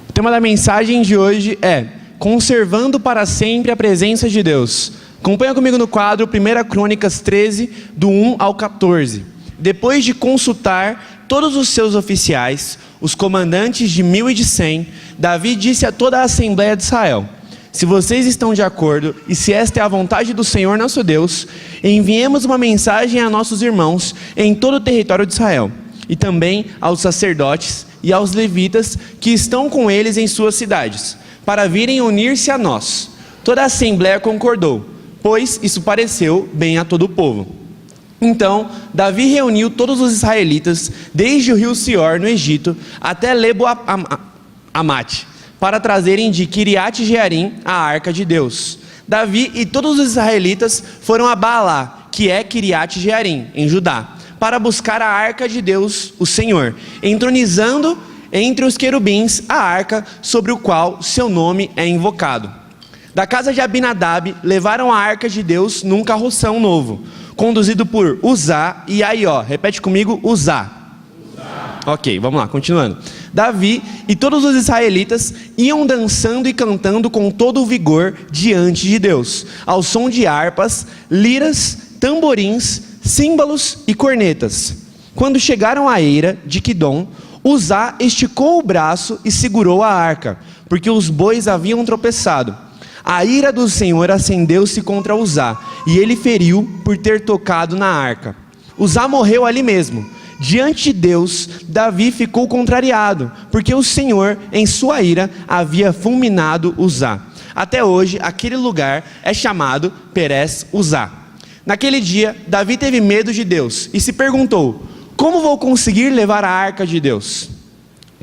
O tema da mensagem de hoje é Conservando para sempre a presença de Deus. Acompanha comigo no quadro 1 Crônicas 13, do 1 ao 14. Depois de consultar todos os seus oficiais, os comandantes de 1000 e de 100, Davi disse a toda a Assembleia de Israel: se vocês estão de acordo e se esta é a vontade do Senhor nosso Deus, enviemos uma mensagem a nossos irmãos em todo o território de Israel, e também aos sacerdotes e aos levitas que estão com eles em suas cidades, para virem unir-se a nós. Toda a Assembleia concordou, pois isso pareceu bem a todo o povo. Então Davi reuniu todos os israelitas, desde o rio Sior, no Egito, até Lebo-Amate, para trazerem de Quiriate-Jearim a arca de Deus. Davi e todos os israelitas foram a Baalá, que é Quiriate-Jearim, em Judá, para buscar a arca de Deus, o Senhor, entronizando entre os querubins a arca sobre o qual seu nome é invocado. Da casa de Abinadab levaram a arca de Deus num carroção novo, conduzido por Uzá e Aió. Repete comigo, Uzá. Ok, vamos lá, continuando. Davi e todos os israelitas iam dançando e cantando com todo o vigor diante de Deus, ao som de harpas, liras, tamborins, símbolos e cornetas. Quando chegaram à eira de Quidom, Uzá esticou o braço e segurou a arca, porque os bois haviam tropeçado. A ira do Senhor acendeu-se contra Uzá, e ele feriu por ter tocado na arca. Uzá morreu ali mesmo. Diante de Deus, Davi ficou contrariado, porque o Senhor, em sua ira, havia fulminado Uzá. Até hoje, aquele lugar é chamado Perez Uzá. Naquele dia, Davi teve medo de Deus e se perguntou: como vou conseguir levar a arca de Deus?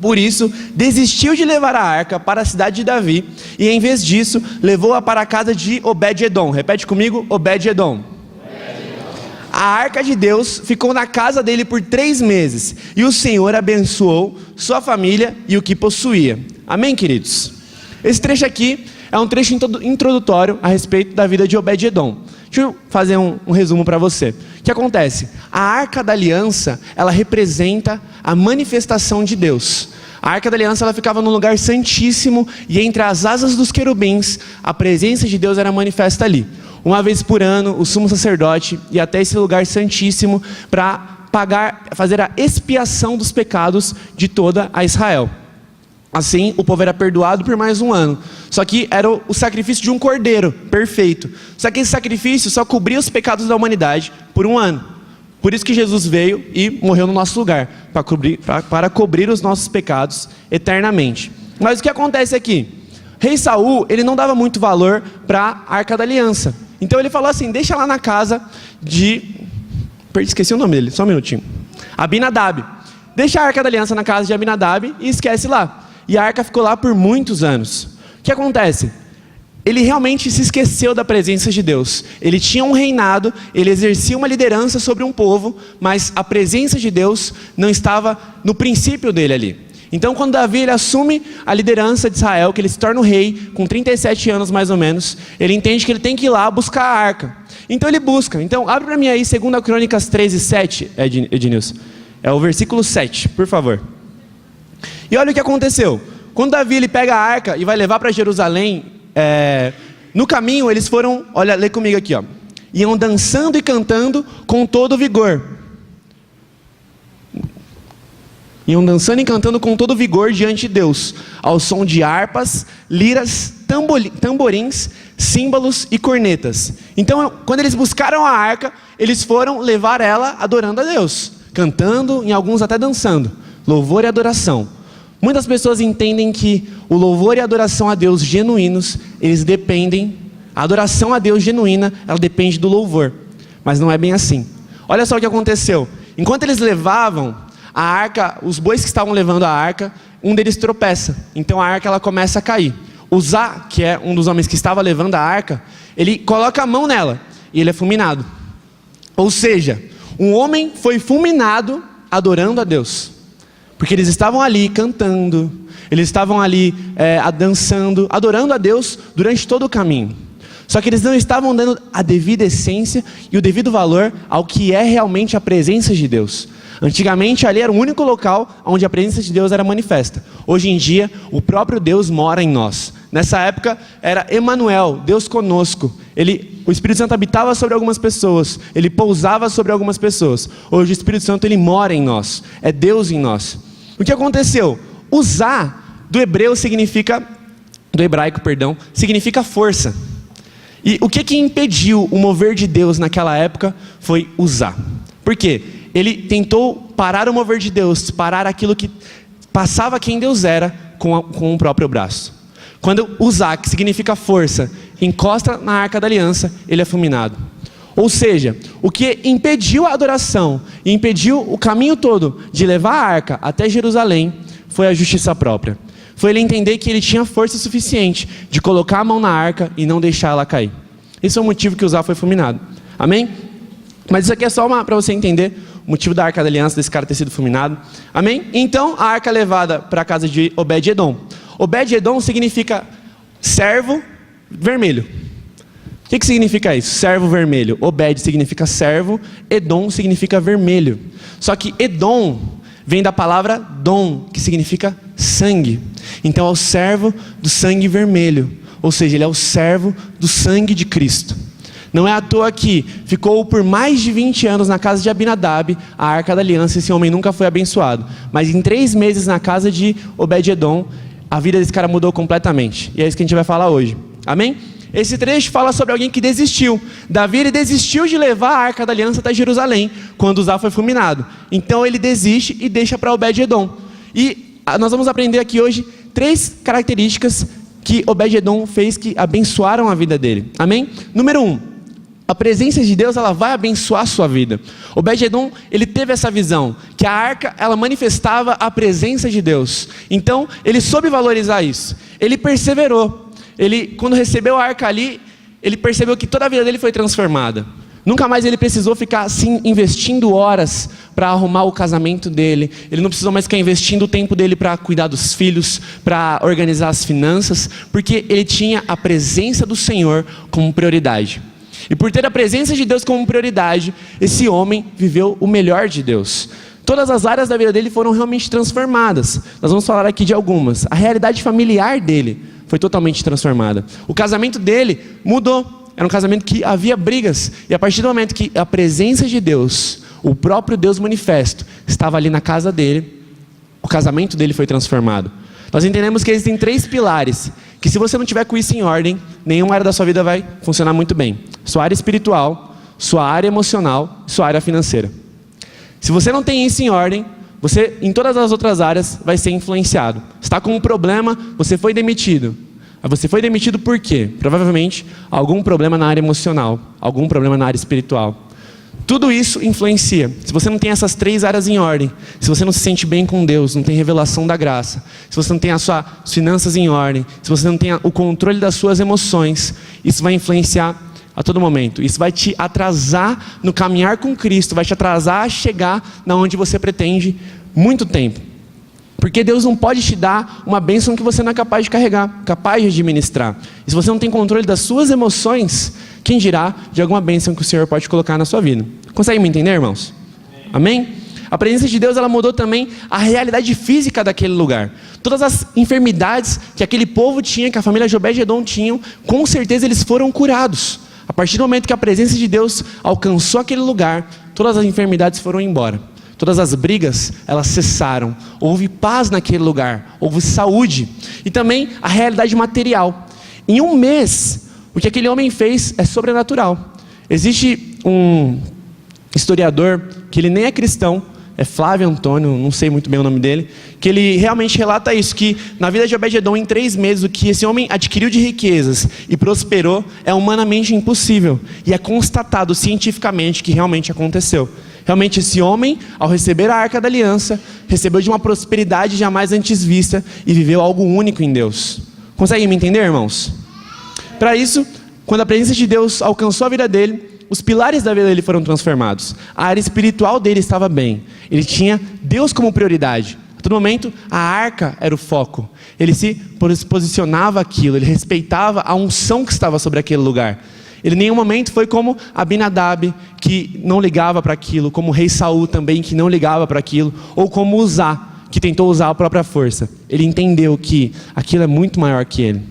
Por isso, desistiu de levar a arca para a cidade de Davi e, em vez disso, levou-a para a casa de Obed-Edom. Repete comigo, Obed-Edom. A arca de Deus ficou na casa dele por 3 meses, e o Senhor abençoou sua família e o que possuía. Amém, queridos? Esse trecho aqui é um trecho introdutório a respeito da vida de Obed-Edom. Deixa eu fazer um resumo para você. O que acontece? A Arca da Aliança, ela representa a manifestação de Deus. A Arca da Aliança, ela ficava num lugar santíssimo, e entre as asas dos querubins, a presença de Deus era manifesta ali. Uma vez por ano, o sumo sacerdote ia até esse lugar santíssimo para fazer a expiação dos pecados de toda a Israel. Assim, o povo era perdoado por mais um ano. Só que era o sacrifício de um cordeiro, perfeito. Só que esse sacrifício só cobria os pecados da humanidade por um ano. Por isso que Jesus veio e morreu no nosso lugar, para cobrir os nossos pecados eternamente. Mas o que acontece aqui? Rei Saul, ele não dava muito valor para a Arca da Aliança. Então ele falou assim: deixa lá na casa de... esqueci o nome dele, só um minutinho. Abinadab. Deixa a Arca da Aliança na casa de Abinadab e esquece lá. E a arca ficou lá por muitos anos. O que acontece? Ele realmente se esqueceu da presença de Deus. Ele tinha um reinado, ele exercia uma liderança sobre um povo, mas a presença de Deus não estava no princípio dele ali. Então, quando Davi ele assume a liderança de Israel, que ele se torna o rei, com 37 anos mais ou menos, ele entende que ele tem que ir lá buscar a arca. Então ele busca. Então, abre para mim aí 2 Crônicas 13, 7, Ednilson. É o versículo 7, por favor. E olha o que aconteceu. Quando Davi ele pega a arca e vai levar para Jerusalém, no caminho eles foram, olha, lê comigo aqui, ó. Iam dançando e cantando com todo vigor. Iam dançando e cantando com todo vigor diante de Deus, ao som de harpas, liras, tamborins, símbolos e cornetas. Então, quando eles buscaram a arca, eles foram levar ela adorando a Deus, cantando, em alguns até dançando. Louvor e adoração. Muitas pessoas entendem que o louvor e a adoração a Deus genuínos, eles dependem, a adoração a Deus genuína, ela depende do louvor. Mas não é bem assim. Olha só o que aconteceu. Enquanto eles levavam a arca, os bois que estavam levando a arca, um deles tropeça. Então a arca ela começa a cair. Uzá, que é um dos homens que estava levando a arca, ele coloca a mão nela e ele é fulminado. Ou seja, um homem foi fulminado adorando a Deus. Porque eles estavam ali cantando, eles estavam ali dançando, adorando a Deus durante todo o caminho. Só que eles não estavam dando a devida essência e o devido valor ao que é realmente a presença de Deus. Antigamente ali era o único local onde a presença de Deus era manifesta. Hoje em dia, o próprio Deus mora em nós. Nessa época era Emanuel, Deus conosco. O Espírito Santo habitava sobre algumas pessoas, ele pousava sobre algumas pessoas. Hoje o Espírito Santo ele mora em nós, é Deus em nós. O que aconteceu? Usar do hebraico significa força. E o que impediu o mover de Deus naquela época foi usar. Por quê? Ele tentou parar o mover de Deus, parar aquilo que passava quem Deus era com o próprio braço. Quando Uzá, que significa força, encosta na Arca da Aliança, ele é fulminado. Ou seja, o que impediu a adoração e impediu o caminho todo de levar a arca até Jerusalém foi a justiça própria. Foi ele entender que ele tinha força suficiente de colocar a mão na arca e não deixar ela cair. Esse é o motivo que Uzá foi fulminado. Amém? Mas isso aqui é só para você entender o motivo da Arca da Aliança, desse cara ter sido fulminado. Amém? Então a arca é levada para a casa de Obed-Edom. Obed-Edom significa servo vermelho. O que significa isso? Servo vermelho. Obed significa servo, Edom significa vermelho. Só que Edom vem da palavra dom, que significa sangue. Então é o servo do sangue vermelho. Ou seja, ele é o servo do sangue de Cristo. Não é à toa que ficou por mais de 20 anos na casa de Abinadab, a Arca da Aliança, esse homem nunca foi abençoado. Mas em 3 meses na casa de Obed-Edom, a vida desse cara mudou completamente. E é isso que a gente vai falar hoje. Amém? Esse trecho fala sobre alguém que desistiu. Davi ele desistiu de levar a Arca da Aliança até Jerusalém, quando Uzá foi fulminado. Então ele desiste e deixa para Obed-Edom. E nós vamos aprender aqui hoje 3 características que Obed-Edom fez que abençoaram a vida dele. Amém? Número 1. A presença de Deus, ela vai abençoar a sua vida. Obed-Edom, ele teve essa visão, que a arca, ela manifestava a presença de Deus. Então, ele soube valorizar isso. Ele perseverou. Ele, quando recebeu a arca ali, ele percebeu que toda a vida dele foi transformada. Nunca mais ele precisou ficar assim, investindo horas para arrumar o casamento dele. Ele não precisou mais ficar investindo o tempo dele para cuidar dos filhos, para organizar as finanças, porque ele tinha a presença do Senhor como prioridade. E por ter a presença de Deus como prioridade, esse homem viveu o melhor de Deus. Todas as áreas da vida dele foram realmente transformadas. Nós vamos falar aqui de algumas. A realidade familiar dele foi totalmente transformada. O casamento dele mudou. Era um casamento que havia brigas. E a partir do momento que a presença de Deus, o próprio Deus manifesto, estava ali na casa dele, o casamento dele foi transformado. Nós entendemos que existem 3 pilares, que se você não tiver com isso em ordem, nenhuma área da sua vida vai funcionar muito bem. Sua área espiritual, sua área emocional, sua área financeira. Se você não tem isso em ordem, você em todas as outras áreas vai ser influenciado. Está com um problema, você foi demitido. Você foi demitido por quê? Provavelmente algum problema na área emocional, algum problema na área espiritual. Tudo isso influencia. Se você não tem essas 3 áreas em ordem, se você não se sente bem com Deus, não tem revelação da graça, se você não tem as suas finanças em ordem, se você não tem o controle das suas emoções, isso vai influenciar a todo momento. Isso vai te atrasar no caminhar com Cristo, vai te atrasar a chegar na onde você pretende muito tempo. Porque Deus não pode te dar uma bênção que você não é capaz de carregar, capaz de administrar. E se você não tem controle das suas emoções, quem dirá de alguma bênção que o Senhor pode colocar na sua vida? Consegue me entender, irmãos? Amém? A presença de Deus, ela mudou também a realidade física daquele lugar. Todas as enfermidades que aquele povo tinha, que a família de Obed-Edom tinham, com certeza eles foram curados. A partir do momento que a presença de Deus alcançou aquele lugar, todas as enfermidades foram embora. Todas as brigas, elas cessaram. Houve paz naquele lugar, houve saúde. E também a realidade material. Em 1 mês, o que aquele homem fez é sobrenatural. Existe um historiador, que ele nem é cristão, é Flávio Antônio, não sei muito bem o nome dele, que ele realmente relata isso, que na vida de Obed-Edom, em 3 meses, o que esse homem adquiriu de riquezas e prosperou é humanamente impossível. E é constatado cientificamente que realmente aconteceu. Realmente esse homem, ao receber a Arca da Aliança, recebeu de uma prosperidade jamais antes vista e viveu algo único em Deus. Conseguem me entender, irmãos? Para isso, quando a presença de Deus alcançou a vida dele, os pilares da vida dele foram transformados. A área espiritual dele estava bem. Ele tinha Deus como prioridade. A todo momento, a arca era o foco. Ele se posicionava aquilo, ele respeitava a unção que estava sobre aquele lugar. Ele em nenhum momento foi como Abinadab, que não ligava para aquilo, como o rei Saul também, que não ligava para aquilo, ou como Uzá, que tentou usar a própria força. Ele entendeu que aquilo é muito maior que ele.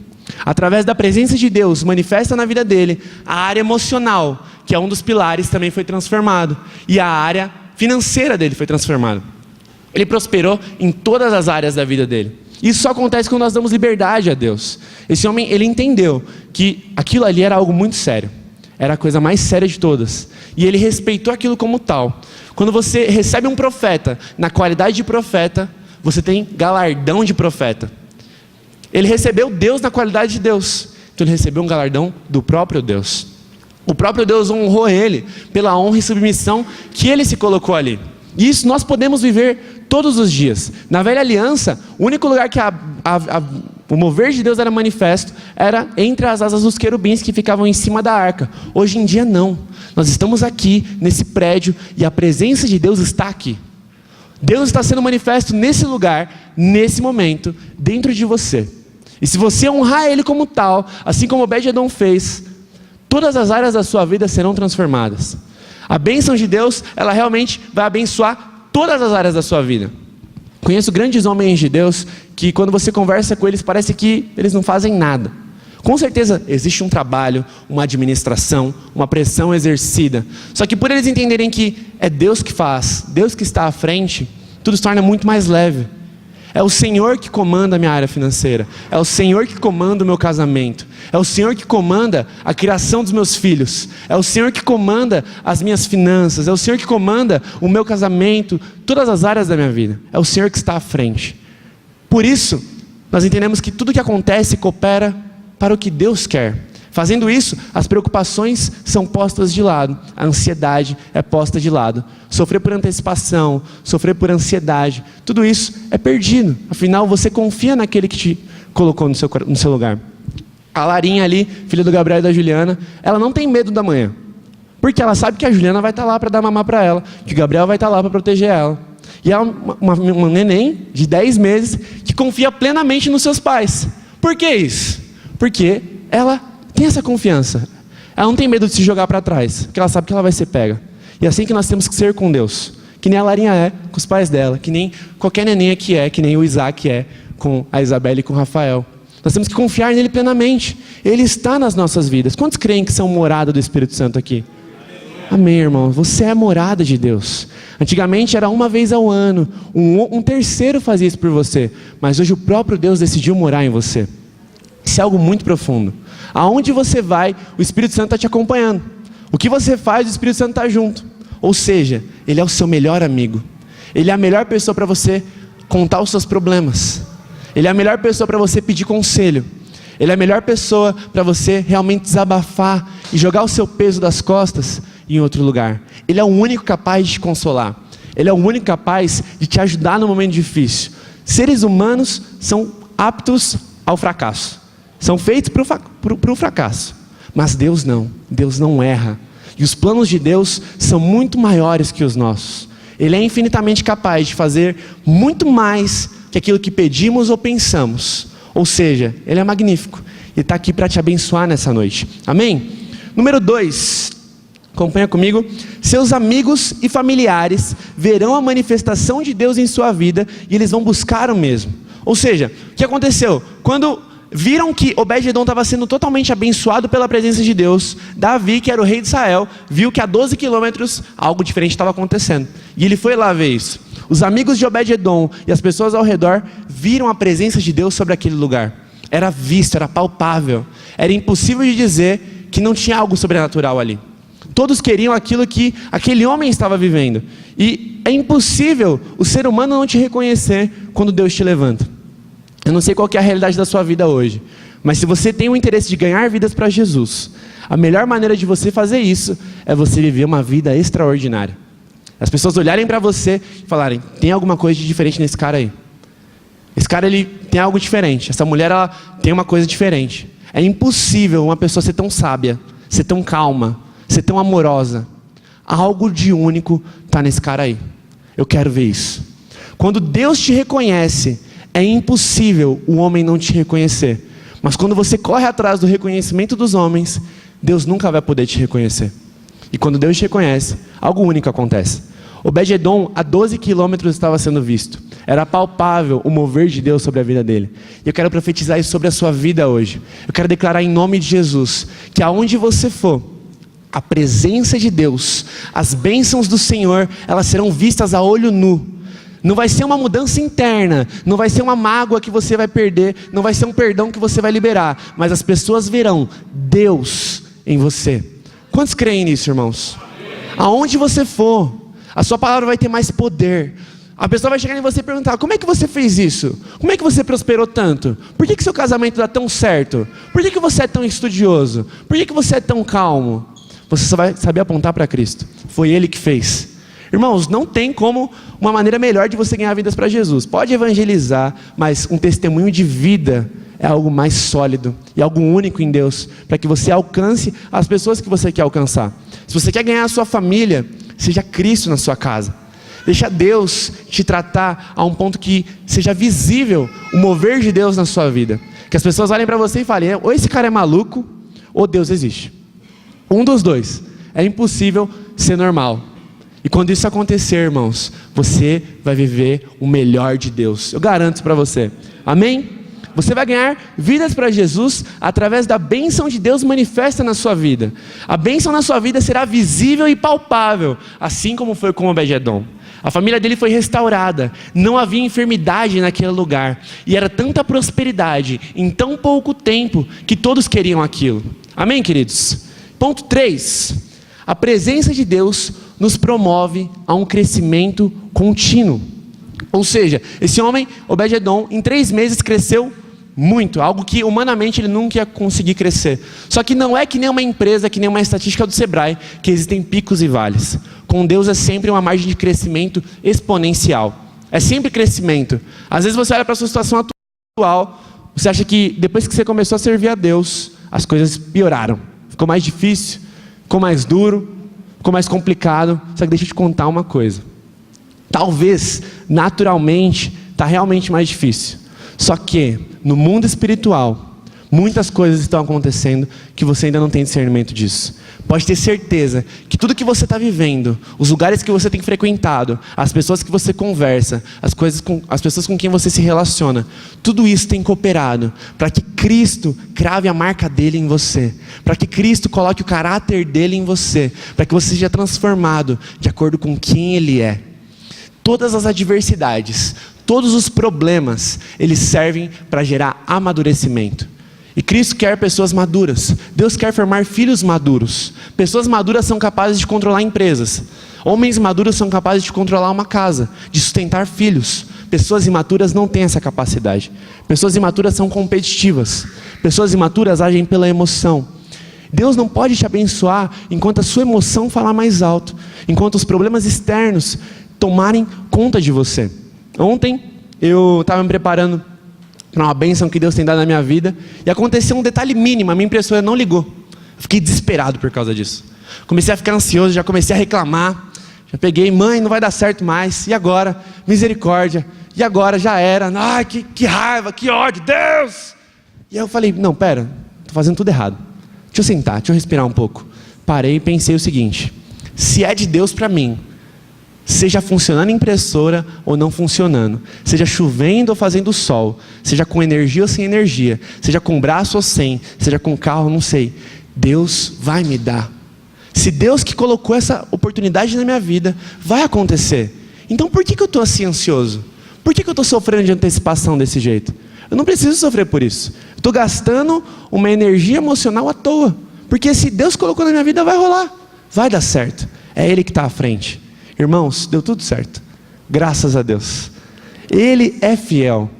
Através da presença de Deus manifesta na vida dele, a área emocional, que é um dos pilares, também foi transformado, e a área financeira dele foi transformada. Ele prosperou em todas as áreas da vida dele. Isso só acontece quando nós damos liberdade a Deus. Esse homem, ele entendeu que aquilo ali era algo muito sério. Era a coisa mais séria de todas. E ele respeitou aquilo como tal. Quando você recebe um profeta, na qualidade de profeta, você tem galardão de profeta. Ele recebeu Deus na qualidade de Deus. Então ele recebeu um galardão do próprio Deus. O próprio Deus honrou ele pela honra e submissão que ele se colocou ali. E isso nós podemos viver todos os dias. Na velha aliança, o único lugar que o mover de Deus era manifesto era entre as asas dos querubins que ficavam em cima da arca. Hoje em dia não. Nós estamos aqui nesse prédio e a presença de Deus está aqui. Deus está sendo manifesto nesse lugar, nesse momento, dentro de você. E se você honrar Ele como tal, assim como Obed-Edom fez, todas as áreas da sua vida serão transformadas. A bênção de Deus, ela realmente vai abençoar todas as áreas da sua vida. Conheço grandes homens de Deus que quando você conversa com eles, parece que eles não fazem nada. Com certeza existe um trabalho, uma administração, uma pressão exercida. Só que por eles entenderem que é Deus que faz, Deus que está à frente, tudo se torna muito mais leve. É o Senhor que comanda a minha área financeira. É o Senhor que comanda o meu casamento. É o Senhor que comanda a criação dos meus filhos. É o Senhor que comanda as minhas finanças. É o Senhor que comanda o meu casamento, todas as áreas da minha vida. É o Senhor que está à frente. Por isso, nós entendemos que tudo que acontece coopera para o que Deus quer. Fazendo isso, as preocupações são postas de lado, a ansiedade é posta de lado. Sofrer por antecipação, sofrer por ansiedade, tudo isso é perdido. Afinal, você confia naquele que te colocou no seu lugar. A Larinha ali, filha do Gabriel e da Juliana, ela não tem medo da manhã. Porque ela sabe que a Juliana vai estar lá para dar mamar para ela, que o Gabriel vai estar lá para proteger ela. E ela é uma neném de 10 meses que confia plenamente nos seus pais. Por que isso? Porque ela tem essa confiança. Ela não tem medo de se jogar para trás, porque ela sabe que ela vai ser pega. E é assim que nós temos que ser com Deus. Que nem a Larinha é com os pais dela, que nem qualquer neném aqui é, que nem o Isaac é com a Isabela e com o Rafael. Nós temos que confiar nele plenamente. Ele está nas nossas vidas. Quantos creem que são morada do Espírito Santo aqui? Amém, irmão. Você é morada de Deus. Antigamente era uma vez ao ano. Um terceiro fazia isso por você. Mas hoje o próprio Deus decidiu morar em você. Isso é algo muito profundo. Aonde você vai, o Espírito Santo está te acompanhando. O que você faz, o Espírito Santo está junto. Ou seja, Ele é o seu melhor amigo. Ele é a melhor pessoa para você contar os seus problemas. Ele é a melhor pessoa para você pedir conselho. Ele é a melhor pessoa para você realmente desabafar e jogar o seu peso das costas em outro lugar. Ele é o único capaz de te consolar. Ele é o único capaz de te ajudar no momento difícil. Seres humanos são aptos ao fracasso. São feitos para o fracasso. Mas Deus não erra. E os planos de Deus são muito maiores que os nossos. Ele é infinitamente capaz de fazer muito mais que aquilo que pedimos ou pensamos. Ou seja, Ele é magnífico. E está aqui para te abençoar nessa noite. Amém? Número 2. Acompanha comigo. Seus amigos e familiares verão a manifestação de Deus em sua vida e eles vão buscar o mesmo. Ou seja, o que aconteceu? Quando viram que Obed-Edom estava sendo totalmente abençoado pela presença de Deus, Davi, que era o rei de Israel, viu que a 12 quilômetros algo diferente estava acontecendo. E ele foi lá ver isso. Os amigos de Obed-Edom e as pessoas ao redor viram a presença de Deus sobre aquele lugar. Era visto, era palpável. Era impossível de dizer que não tinha algo sobrenatural ali. Todos queriam aquilo que aquele homem estava vivendo. E é impossível o ser humano não te reconhecer quando Deus te levanta. Eu não sei qual que é a realidade da sua vida hoje, mas se você tem o interesse de ganhar vidas para Jesus, a melhor maneira de você fazer isso é você viver uma vida extraordinária. As pessoas olharem para você e falarem: tem alguma coisa de diferente nesse cara aí. Esse cara, ele tem algo diferente. Essa mulher, ela tem uma coisa diferente. É impossível uma pessoa ser tão sábia, ser tão calma, ser tão amorosa. Algo de único está nesse cara aí. Eu quero ver isso. Quando Deus te reconhece, é impossível o homem não te reconhecer. Mas quando você corre atrás do reconhecimento dos homens, Deus nunca vai poder te reconhecer. E quando Deus te reconhece, algo único acontece. Obed-Edom, a 12 quilômetros, estava sendo visto. Era palpável o mover de Deus sobre a vida dele. E eu quero profetizar isso sobre a sua vida hoje. Eu quero declarar em nome de Jesus, que aonde você for, a presença de Deus, as bênçãos do Senhor, elas serão vistas a olho nu. Não vai ser uma mudança interna, não vai ser uma mágoa que você vai perder, não vai ser um perdão que você vai liberar, mas as pessoas verão Deus em você. Quantos creem nisso, irmãos? Aonde você for, a sua palavra vai ter mais poder. A pessoa vai chegar em você e perguntar: como é que você fez isso? Como é que você prosperou tanto? Por que seu casamento dá tão certo? Por que você é tão estudioso? Por que você é tão calmo? Você só vai saber apontar para Cristo. Foi Ele que fez. Irmãos, não tem como uma maneira melhor de você ganhar vidas para Jesus. Pode evangelizar, mas um testemunho de vida é algo mais sólido e algo único em Deus, para que você alcance as pessoas que você quer alcançar. Se você quer ganhar a sua família, seja Cristo na sua casa. Deixa Deus te tratar a um ponto que seja visível o mover de Deus na sua vida. Que as pessoas olhem para você e falem: ou esse cara é maluco, ou Deus existe. Um dos dois. É impossível ser normal. E quando isso acontecer, irmãos, você vai viver o melhor de Deus. Eu garanto para você. Amém? Você vai ganhar vidas para Jesus através da bênção de Deus manifesta na sua vida. A bênção na sua vida será visível e palpável, assim como foi com Obed-Edom. A família dele foi restaurada, não havia enfermidade naquele lugar, e era tanta prosperidade em tão pouco tempo que todos queriam aquilo. Amém, queridos? Ponto 3. A presença de Deus nos promove a um crescimento contínuo. Ou seja, esse homem, Obed-Edom, em 3 meses cresceu muito, algo que humanamente ele nunca ia conseguir crescer. Só que não é que nem uma empresa, que nem uma estatística do Sebrae, que existem picos e vales. Com Deus é sempre uma margem de crescimento exponencial. É sempre crescimento. Às vezes você olha para a sua situação atual, você acha que depois que você começou a servir a Deus, as coisas pioraram. Ficou mais difícil, ficou mais duro, ficou mais complicado. Só que deixa eu te contar uma coisa. Talvez, naturalmente, está realmente mais difícil. Só que, no mundo espiritual, muitas coisas estão acontecendo que você ainda não tem discernimento disso. Pode ter certeza que tudo que você está vivendo, os lugares que você tem frequentado, as pessoas que você conversa, as pessoas com quem você se relaciona, tudo isso tem cooperado para que Cristo crave a marca dele em você, para que Cristo coloque o caráter dele em você, para que você seja transformado de acordo com quem ele é. Todas as adversidades, todos os problemas, eles servem para gerar amadurecimento. E Cristo quer pessoas maduras. Deus quer formar filhos maduros. Pessoas maduras são capazes de controlar empresas. Homens maduros são capazes de controlar uma casa, de sustentar filhos. Pessoas imaturas não têm essa capacidade. Pessoas imaturas são competitivas. Pessoas imaturas agem pela emoção. Deus não pode te abençoar enquanto a sua emoção falar mais alto, enquanto os problemas externos tomarem conta de você. Ontem eu estava me preparando para uma bênção que Deus tem dado na minha vida, e aconteceu um detalhe mínimo, a minha impressora não ligou. Eu fiquei desesperado por causa disso. Comecei a ficar ansioso, já comecei a reclamar, já peguei: mãe, não vai dar certo mais, e agora? Misericórdia, e agora? Já era, ai, que raiva, que ódio, Deus! E aí eu falei: não, pera, estou fazendo tudo errado, deixa eu sentar, deixa eu respirar um pouco. Parei e pensei o seguinte: se é de Deus para mim, seja funcionando a impressora ou não funcionando, seja chovendo ou fazendo sol, seja com energia ou sem energia, seja com braço ou sem, seja com carro, não sei, Deus vai me dar. Se Deus que colocou essa oportunidade na minha vida, vai acontecer. Então por que eu estou assim ansioso? Por que eu estou sofrendo de antecipação desse jeito? Eu não preciso sofrer por isso. Estou gastando uma energia emocional à toa, porque se Deus colocou na minha vida, vai rolar, vai dar certo. É Ele que está à frente. Irmãos, deu tudo certo. Graças a Deus. Ele é fiel.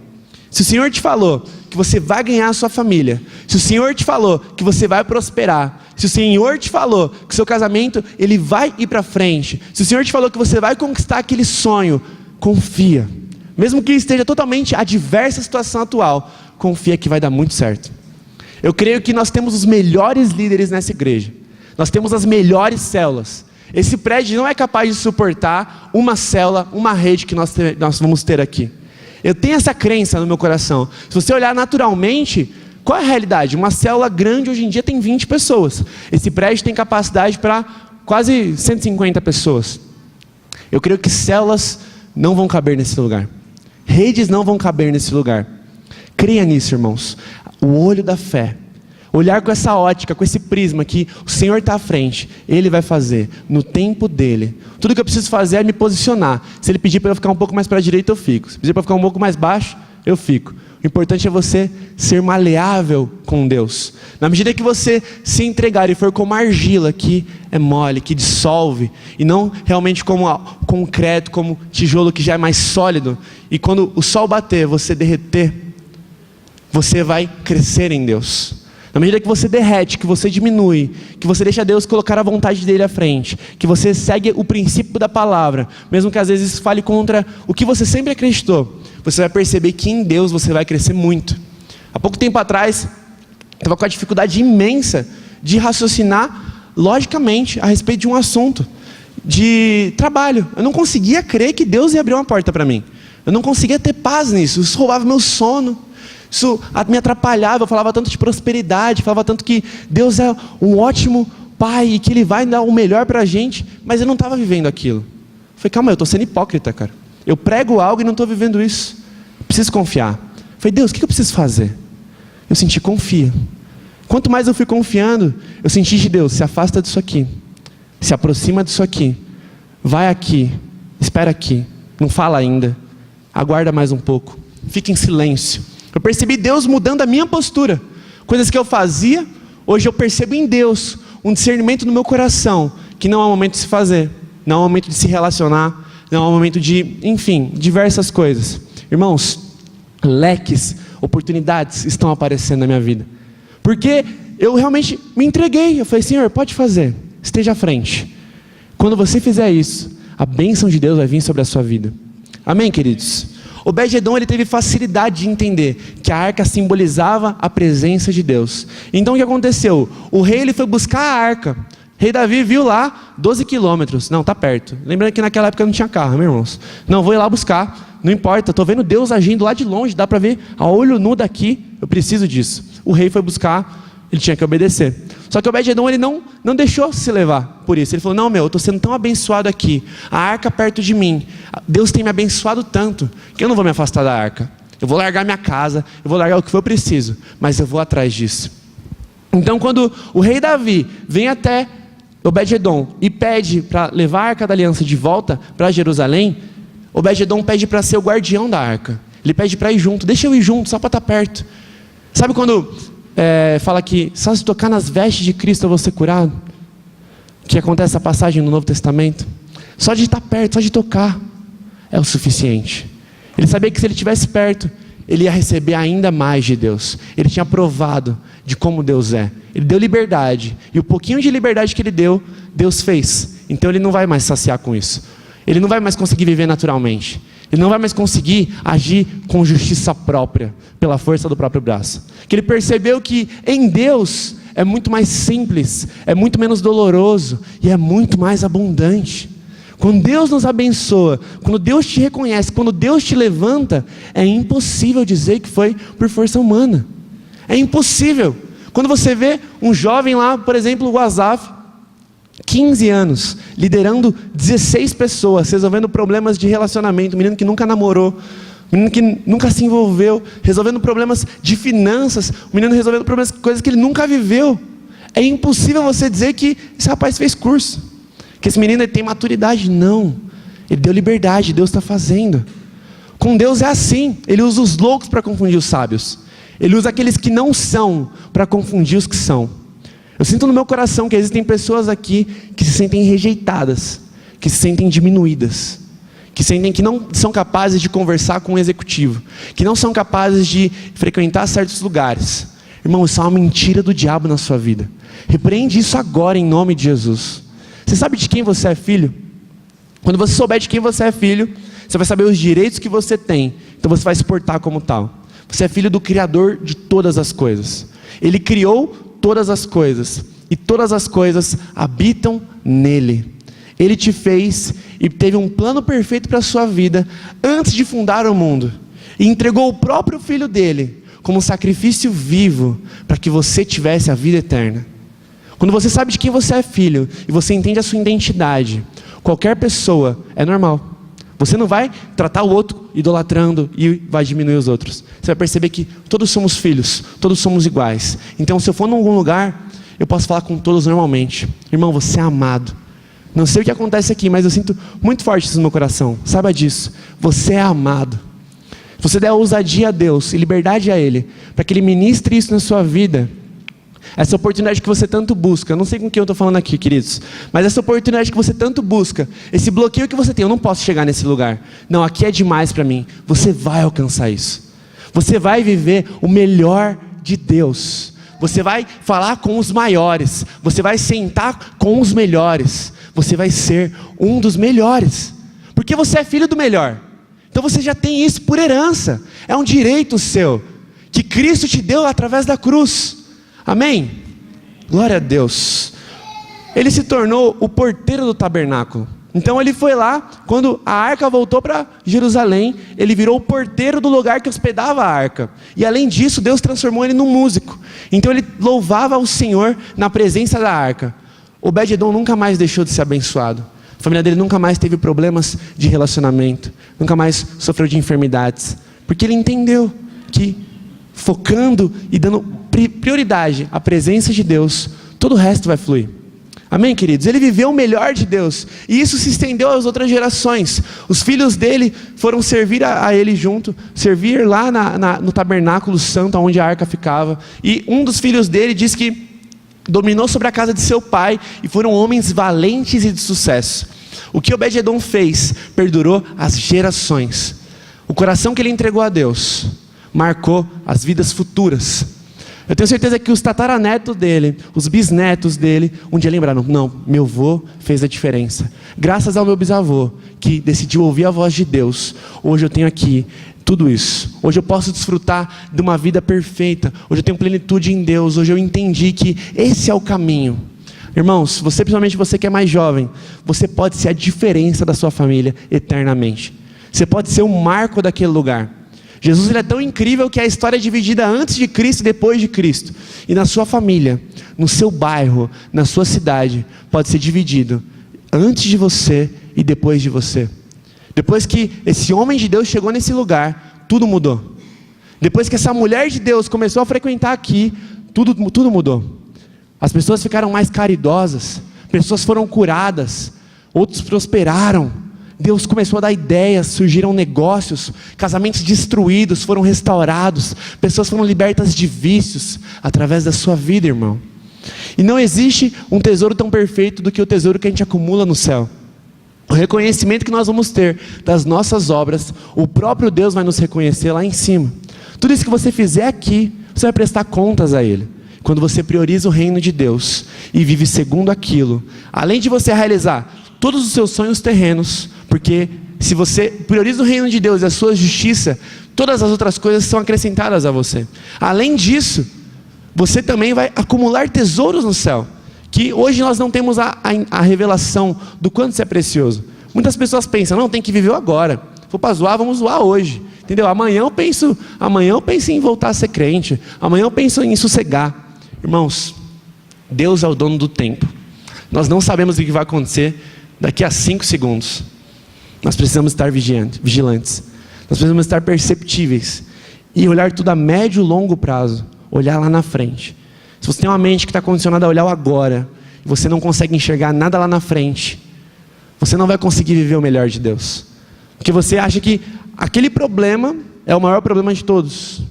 Se o Senhor te falou que você vai ganhar a sua família, se o Senhor te falou que você vai prosperar, se o Senhor te falou que o seu casamento ele vai ir para frente, se o Senhor te falou que você vai conquistar aquele sonho, confia. Mesmo que esteja totalmente adversa a situação atual, confia que vai dar muito certo. Eu creio que nós temos os melhores líderes nessa igreja. Nós temos as melhores células. Esse prédio não é capaz de suportar uma célula, uma rede que nós vamos ter aqui. Eu tenho essa crença no meu coração. Se você olhar naturalmente, Qual é a realidade? Uma célula grande hoje em dia tem 20 pessoas. Esse prédio tem capacidade para quase 150 pessoas. Eu creio que células não vão caber nesse lugar. Redes não vão caber nesse lugar. Creia nisso, irmãos. O olho da fé. Olhar com essa ótica, com esse prisma que o Senhor está à frente. Ele vai fazer no tempo dele. Tudo que eu preciso fazer é me posicionar. Se ele pedir para eu ficar um pouco mais para a direita, eu fico. Se pedir para ficar um pouco mais baixo, eu fico. O importante é você ser maleável com Deus. Na medida que você se entregar e for como argila, que é mole, que dissolve, e não realmente como concreto, como tijolo que já é mais sólido, e quando o sol bater, você derreter, você vai crescer em Deus. Na medida que você derrete, que você diminui, que você deixa Deus colocar a vontade dele à frente, que você segue o princípio da palavra, mesmo que às vezes fale contra o que você sempre acreditou, você vai perceber que em Deus você vai crescer muito. Há pouco tempo atrás, estava com a dificuldade imensa de raciocinar logicamente a respeito de um assunto de trabalho. Eu não conseguia crer que Deus ia abrir uma porta para mim. Eu não conseguia ter paz nisso, isso roubava meu sono. Isso me atrapalhava, eu falava tanto de prosperidade, falava tanto que Deus é um ótimo pai e que Ele vai dar o melhor para a gente, mas eu não estava vivendo aquilo. Eu falei, calma, eu estou sendo hipócrita, cara. Eu prego algo e não estou vivendo isso. Eu preciso confiar. Eu falei, Deus, o que eu preciso fazer? Eu senti, confia. Quanto mais eu fui confiando, eu senti de Deus, se afasta disso aqui. Se aproxima disso aqui. Vai aqui. Espera aqui. Não fala ainda. Aguarda mais um pouco. Fica em silêncio. Eu percebi Deus mudando a minha postura. Coisas que eu fazia, hoje eu percebo em Deus um discernimento no meu coração, que não é o momento de se fazer, não é o momento de se relacionar, não é o momento de, enfim, diversas coisas. Irmãos, leques, oportunidades estão aparecendo na minha vida. Porque eu realmente me entreguei. Eu falei, Senhor, pode fazer, esteja à frente. Quando você fizer isso, a bênção de Deus vai vir sobre a sua vida. Amém, queridos? Obed-edom, ele teve facilidade de entender que a arca simbolizava a presença de Deus. Então o que aconteceu? O rei, ele foi buscar a arca. Rei Davi viu lá 12 quilômetros. Não, está perto. Lembrando que naquela época não tinha carro, meus irmãos. Não, vou ir lá buscar. Não importa, estou vendo Deus agindo lá de longe. Dá para ver a olho nu daqui. Eu preciso disso. O rei foi buscar, ele tinha que obedecer. Só que Obed-edom, ele não deixou se levar por isso. Ele falou, não, eu estou sendo tão abençoado aqui. A arca perto de mim. Deus tem me abençoado tanto, que eu não vou me afastar da arca. Eu vou largar minha casa, eu vou largar o que for preciso, mas eu vou atrás disso. Então quando o rei Davi vem até Obed-edom e pede para levar a arca da aliança de volta para Jerusalém, Obed-edom pede para ser o guardião da arca. Ele pede para ir junto, deixa eu ir junto, só para estar perto. Sabe quando fala que só se tocar nas vestes de Cristo eu vou ser curado? Que acontece essa passagem no Novo Testamento. Só de estar perto, só de tocar é o suficiente. Ele sabia que se ele estivesse perto, ele ia receber ainda mais de Deus. Ele tinha provado de como Deus é. Ele deu liberdade, e o pouquinho de liberdade que ele deu, Deus fez. Então ele não vai mais saciar com isso. Ele não vai mais conseguir viver naturalmente. Ele não vai mais conseguir agir com justiça própria, pela força do próprio braço. Que ele percebeu que em Deus é muito mais simples, é muito menos doloroso e é muito mais abundante. Quando Deus nos abençoa, quando Deus te reconhece, quando Deus te levanta, é impossível dizer que foi por força humana. É impossível. Quando você vê um jovem lá, por exemplo, o Asaf, 15 anos, liderando 16 pessoas, resolvendo problemas de relacionamento, um menino que nunca namorou, um menino que nunca se envolveu, resolvendo problemas de finanças, um menino resolvendo problemas, coisas que ele nunca viveu. É impossível você dizer que esse rapaz fez curso, que esse menino ele tem maturidade. Não, ele deu liberdade, Deus está fazendo. Com Deus é assim, ele usa os loucos para confundir os sábios, ele usa aqueles que não são para confundir os que são. Eu sinto no meu coração que existem pessoas aqui que se sentem rejeitadas, que se sentem diminuídas, que sentem que não são capazes de conversar com um executivo, que não são capazes de frequentar certos lugares. Irmão, isso é uma mentira do diabo na sua vida. Repreende isso agora em nome de Jesus. Você sabe de quem você é filho? Quando você souber de quem você é filho, você vai saber os direitos que você tem, então você vai se portar como tal. Você é filho do Criador de todas as coisas. Ele criou todas as coisas, e todas as coisas habitam nele. Ele te fez e teve um plano perfeito para a sua vida antes de fundar o mundo, e entregou o próprio filho dele como um sacrifício vivo para que você tivesse a vida eterna. Quando você sabe de quem você é filho e você entende a sua identidade, qualquer pessoa é normal. Você não vai tratar o outro idolatrando e vai diminuir os outros. Você vai perceber que todos somos filhos, todos somos iguais. Então, se eu for em algum lugar, eu posso falar com todos normalmente. Irmão, você é amado. Não sei o que acontece aqui, mas eu sinto muito forte isso no meu coração. Saiba disso. Você é amado. Se você der ousadia a Deus e liberdade a Ele, para que Ele ministre isso na sua vida, essa oportunidade que você tanto busca, eu não sei com quem eu estou falando aqui, queridos, mas essa oportunidade que você tanto busca, esse bloqueio que você tem, eu não posso chegar nesse lugar. Não, aqui é demais para mim. Você vai alcançar isso. Você vai viver o melhor de Deus. Você vai falar com os maiores. Você vai sentar com os melhores. Você vai ser um dos melhores. Porque você é filho do melhor. Então você já tem isso por herança. É um direito seu, que Cristo te deu através da cruz. Amém? Glória a Deus. Ele se tornou o porteiro do tabernáculo. Então ele foi lá, quando a arca voltou para Jerusalém, ele virou o porteiro do lugar que hospedava a arca. E além disso, Deus transformou ele num músico. Então ele louvava o Senhor na presença da arca. Obed-edom nunca mais deixou de ser abençoado. A família dele nunca mais teve problemas de relacionamento. Nunca mais sofreu de enfermidades. Porque ele entendeu que focando e dando prioridade à presença de Deus, todo o resto vai fluir. Amém, queridos? Ele viveu o melhor de Deus, e isso se estendeu às outras gerações. Os filhos dele foram servir a ele junto, servir lá no tabernáculo santo, onde a arca ficava, e um dos filhos dele diz que dominou sobre a casa de seu pai, e foram homens valentes e de sucesso. O que Obed-edom fez, perdurou as gerações. O coração que ele entregou a Deus, marcou as vidas futuras. Eu tenho certeza que os tataranetos dele, os bisnetos dele, um dia lembraram, não, meu avô fez a diferença. Graças ao meu bisavô, que decidiu ouvir a voz de Deus, hoje eu tenho aqui tudo isso. Hoje eu posso desfrutar de uma vida perfeita. Hoje eu tenho plenitude em Deus. Hoje eu entendi que esse é o caminho. Irmãos, principalmente você que é mais jovem, você pode ser a diferença da sua família eternamente. Você pode ser um marco daquele lugar. Jesus, ele é tão incrível que a história é dividida antes de Cristo e depois de Cristo. E na sua família, no seu bairro, na sua cidade, pode ser dividido antes de você e depois de você. Depois que esse homem de Deus chegou nesse lugar, tudo mudou. Depois que essa mulher de Deus começou a frequentar aqui, tudo mudou. As pessoas ficaram mais caridosas, pessoas foram curadas, outros prosperaram. Deus começou a dar ideias, surgiram negócios, casamentos destruídos foram restaurados, pessoas foram libertas de vícios, através da sua vida, irmão. E não existe um tesouro tão perfeito do que o tesouro que a gente acumula no céu. O reconhecimento que nós vamos ter das nossas obras, o próprio Deus vai nos reconhecer lá em cima. Tudo isso que você fizer aqui, você vai prestar contas a Ele. Quando você prioriza o reino de Deus e vive segundo aquilo, além de você realizar todos os seus sonhos terrenos, porque se você prioriza o reino de Deus e a sua justiça, todas as outras coisas são acrescentadas a você. Além disso, você também vai acumular tesouros no céu, que hoje nós não temos a revelação do quanto isso é precioso. Muitas pessoas pensam, não, tem que viver agora. Vou para zoar, vamos zoar hoje. Entendeu? Amanhã eu penso em voltar a ser crente. Amanhã eu penso em sossegar. Irmãos, Deus é o dono do tempo. Nós não sabemos o que vai acontecer daqui a 5 segundos. Nós precisamos estar vigilantes. Nós precisamos estar perceptíveis. E olhar tudo a médio e longo prazo. Olhar lá na frente. Se você tem uma mente que está condicionada a olhar o agora, e você não consegue enxergar nada lá na frente, você não vai conseguir viver o melhor de Deus. Porque você acha que aquele problema é o maior problema de todos.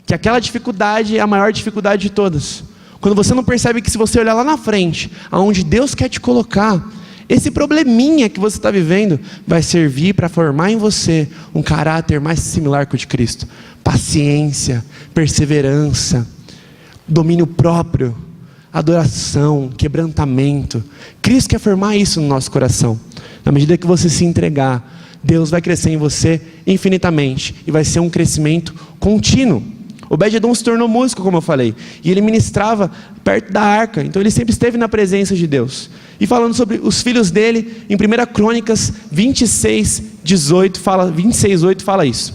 Que aquela dificuldade é a maior dificuldade de todas. Quando você não percebe que se você olhar lá na frente, aonde Deus quer te colocar, esse probleminha que você está vivendo vai servir para formar em você um caráter mais similar com o de Cristo. Paciência, perseverança, domínio próprio, adoração, quebrantamento. Cristo quer formar isso no nosso coração. Na medida que você se entregar, Deus vai crescer em você infinitamente e vai ser um crescimento contínuo. Obed-edom se tornou músico, como eu falei, e ele ministrava perto da arca, então ele sempre esteve na presença de Deus. E falando sobre os filhos dele, em 1 Crônicas 26:8 fala isso.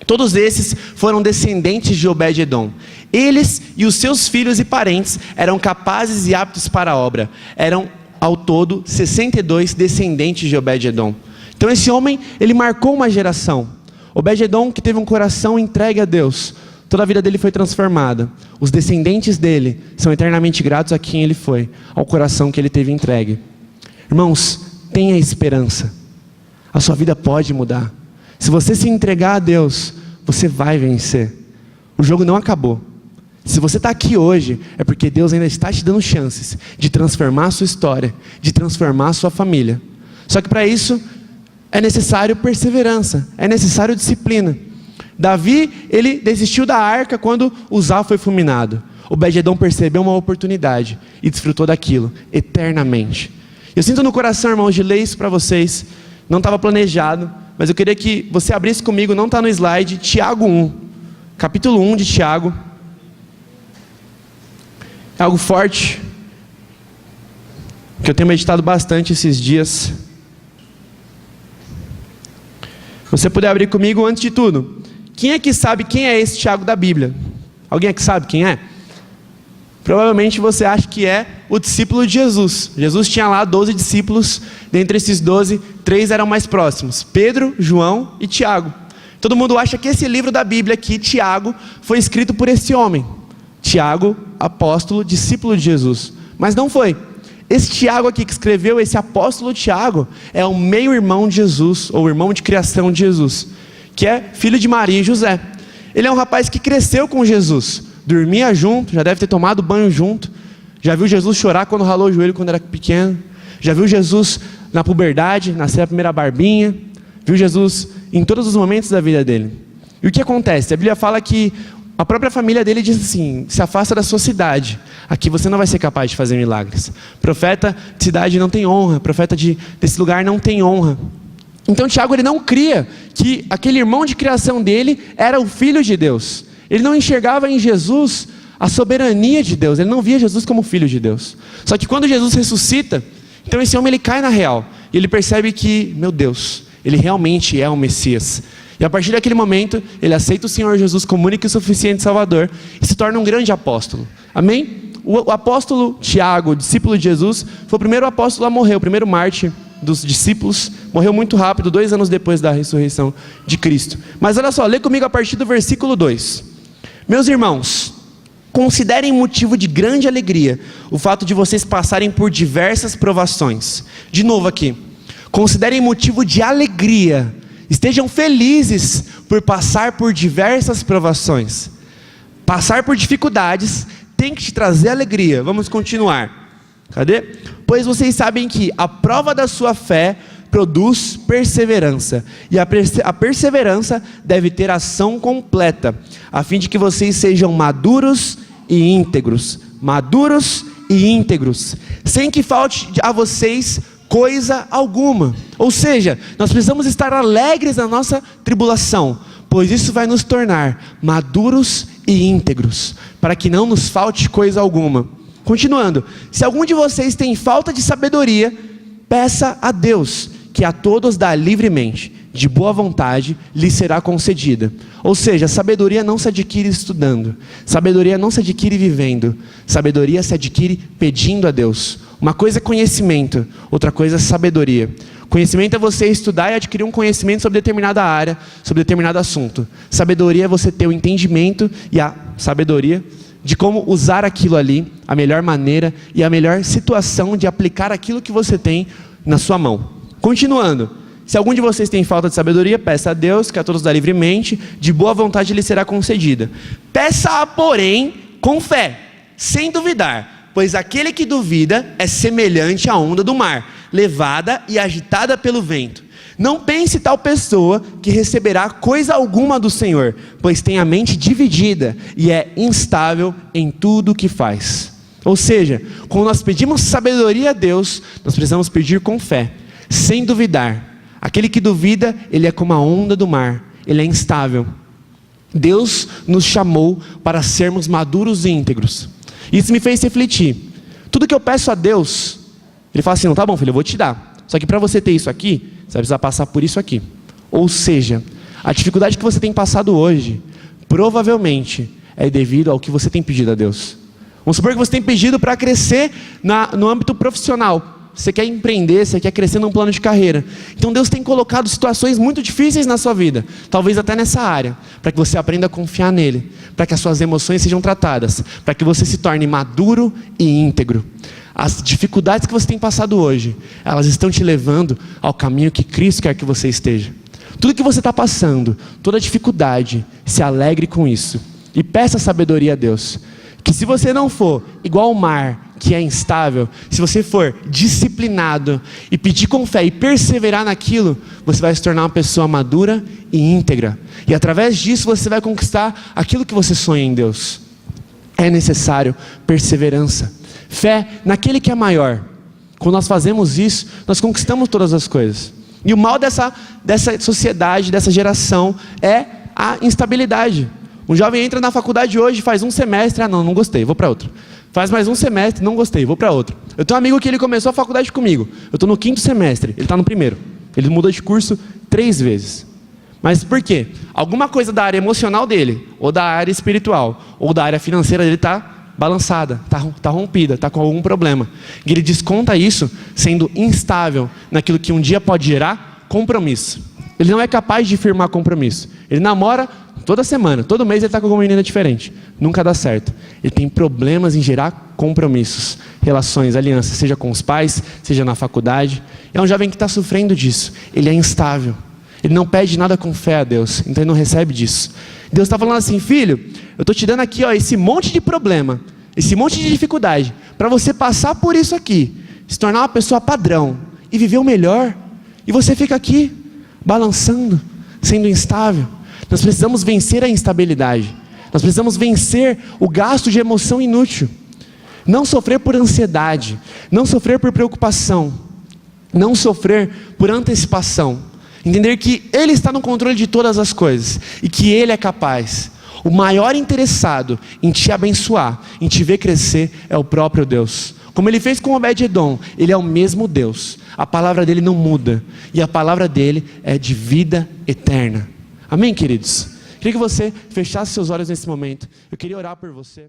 Todos esses foram descendentes de Obed-edom. Eles e os seus filhos e parentes eram capazes e aptos para a obra. Eram, ao todo, 62 descendentes de Obed-edom. Então esse homem, ele marcou uma geração. Obed-edom, que teve um coração entregue a Deus, toda a vida dele foi transformada. Os descendentes dele são eternamente gratos a quem ele foi, ao coração que ele teve entregue. Irmãos, tenha esperança. A sua vida pode mudar. Se você se entregar a Deus, você vai vencer. O jogo não acabou. Se você está aqui hoje, é porque Deus ainda está te dando chances de transformar a sua história, de transformar a sua família. Só que para isso, é necessário perseverança, é necessário disciplina. Davi, ele desistiu da arca quando Uzá foi fulminado. Obed-edom percebeu uma oportunidade e desfrutou daquilo eternamente. Eu sinto no coração, irmãos, de ler isso para vocês. Não estava planejado, mas eu queria que você abrisse comigo, não está no slide, Tiago 1, capítulo 1 de Tiago. É algo forte, que eu tenho meditado bastante esses dias. Se você puder abrir comigo, antes de tudo, quem é que sabe quem é esse Tiago da Bíblia? Alguém aqui sabe quem é? Provavelmente você acha que é o discípulo de Jesus. Jesus tinha lá 12 discípulos, dentre esses 12, 3 eram mais próximos: Pedro, João e Tiago. Todo mundo acha que esse livro da Bíblia aqui, Tiago, foi escrito por esse homem. Tiago, apóstolo, discípulo de Jesus. Mas não foi. Esse Tiago aqui que escreveu, esse apóstolo Tiago, é o meio-irmão de Jesus, ou irmão de criação de Jesus, que é filho de Maria e José. Ele é um rapaz que cresceu com Jesus, dormia junto, já deve ter tomado banho junto, já viu Jesus chorar quando ralou o joelho quando era pequeno, já viu Jesus na puberdade, nascer a primeira barbinha, viu Jesus em todos os momentos da vida dele. E o que acontece? A Bíblia fala que a própria família dele diz assim: se afasta da sua cidade, aqui você não vai ser capaz de fazer milagres. Profeta de cidade não tem honra, profeta desse lugar não tem honra. Então Tiago, ele não cria que aquele irmão de criação dele era o filho de Deus. Ele não enxergava em Jesus a soberania de Deus, ele não via Jesus como filho de Deus. Só que quando Jesus ressuscita, então esse homem, ele cai na real, e ele percebe que, meu Deus, ele realmente é o Messias. E a partir daquele momento, ele aceita o Senhor Jesus como único e suficiente Salvador, e se torna um grande apóstolo. Amém? O apóstolo Tiago, discípulo de Jesus, foi o primeiro apóstolo a morrer, o primeiro mártir dos discípulos, morreu muito rápido, 2 anos depois da ressurreição de Cristo. Mas olha só, lê comigo a partir do versículo 2. Meus irmãos, considerem motivo de grande alegria o fato de vocês passarem por diversas provações. De novo aqui, considerem motivo de alegria, estejam felizes por passar por diversas provações. Passar por dificuldades tem que te trazer alegria. Vamos continuar. Cadê? Pois vocês sabem que a prova da sua fé produz perseverança, e a perseverança deve ter ação completa, a fim de que vocês sejam maduros e íntegros, sem que falte a vocês coisa alguma. Ou seja, nós precisamos estar alegres na nossa tribulação, pois isso vai nos tornar maduros e íntegros, para que não nos falte coisa alguma. Continuando, se algum de vocês tem falta de sabedoria, peça a Deus, que a todos dá livremente, de boa vontade, lhe será concedida. Ou seja, sabedoria não se adquire estudando, sabedoria não se adquire vivendo, sabedoria se adquire pedindo a Deus. Uma coisa é conhecimento, outra coisa é sabedoria. Conhecimento é você estudar e adquirir um conhecimento sobre determinada área, sobre determinado assunto. Sabedoria é você ter o entendimento e a sabedoria de como usar aquilo ali, a melhor maneira e a melhor situação de aplicar aquilo que você tem na sua mão. Continuando, se algum de vocês tem falta de sabedoria, peça a Deus, que a todos dá livremente, de boa vontade lhe será concedida. Peça-a, porém, com fé, sem duvidar, pois aquele que duvida é semelhante à onda do mar, levada e agitada pelo vento. Não pense tal pessoa que receberá coisa alguma do Senhor, pois tem a mente dividida e é instável em tudo o que faz. Ou seja, quando nós pedimos sabedoria a Deus, nós precisamos pedir com fé, sem duvidar. Aquele que duvida, ele é como a onda do mar, ele é instável. Deus nos chamou para sermos maduros e íntegros. Isso me fez refletir. Tudo que eu peço a Deus, Ele fala assim: não, tá bom, filho, eu vou te dar. Só que para você ter isso aqui, você vai precisar passar por isso aqui. Ou seja, A dificuldade que você tem passado hoje, provavelmente, é devido ao que você tem pedido a Deus. Vamos supor que você tem pedido para crescer no âmbito profissional. Você quer empreender, você quer crescer num plano de carreira. Então Deus tem colocado situações muito difíceis na sua vida, talvez até nessa área, para que você aprenda a confiar nele, para que as suas emoções sejam tratadas, para que você se torne maduro e íntegro. As dificuldades que você tem passado hoje, elas estão te levando ao caminho que Cristo quer que você esteja. Tudo que você está passando, toda dificuldade, se alegre com isso e peça sabedoria a Deus. Que se você não for igual ao mar, que é instável, se você for disciplinado e pedir com fé e perseverar naquilo, você vai se tornar uma pessoa madura e íntegra. E através disso você vai conquistar aquilo que você sonha em Deus. É necessário perseverança, fé naquele que é maior. Quando nós fazemos isso, nós conquistamos todas as coisas. E o mal dessa sociedade, dessa geração, é a instabilidade. Um jovem entra na faculdade hoje, faz um semestre, não gostei, vou para outro. Faz mais um semestre, não gostei, vou para outro. Eu tenho um amigo que ele começou a faculdade comigo. Eu estou no 5º semestre, ele está no 1º. Ele mudou de curso 3 vezes. Mas por quê? Alguma coisa da área emocional dele, ou da área espiritual, ou da área financeira dele está balançada, está rompida, está com algum problema. E ele desconta isso sendo instável naquilo que um dia pode gerar compromisso. Ele não é capaz de firmar compromisso. Ele namora toda semana, todo mês ele está com uma menina diferente. Nunca dá certo. Ele tem problemas em gerar compromissos, relações, alianças, seja com os pais, seja na faculdade. É um jovem que está sofrendo disso. Ele é instável. Ele não pede nada com fé a Deus, então ele não recebe disso. Deus está falando assim: filho, eu estou te dando aqui esse monte de problema, esse monte de dificuldade, para você passar por isso aqui, se tornar uma pessoa padrão e viver o melhor. E você fica aqui, balançando, sendo instável. Nós precisamos vencer a instabilidade. Nós precisamos vencer o gasto de emoção inútil. Não sofrer por ansiedade, não sofrer por preocupação, não sofrer por antecipação. Entender que Ele está no controle de todas as coisas e que Ele é capaz. O maior interessado em te abençoar, em te ver crescer, é o próprio Deus. Como Ele fez com Obed-Edom, Ele é o mesmo Deus. A palavra dEle não muda. E a palavra dEle é de vida eterna. Amém, queridos? Queria que você fechasse seus olhos nesse momento. Eu queria orar por você.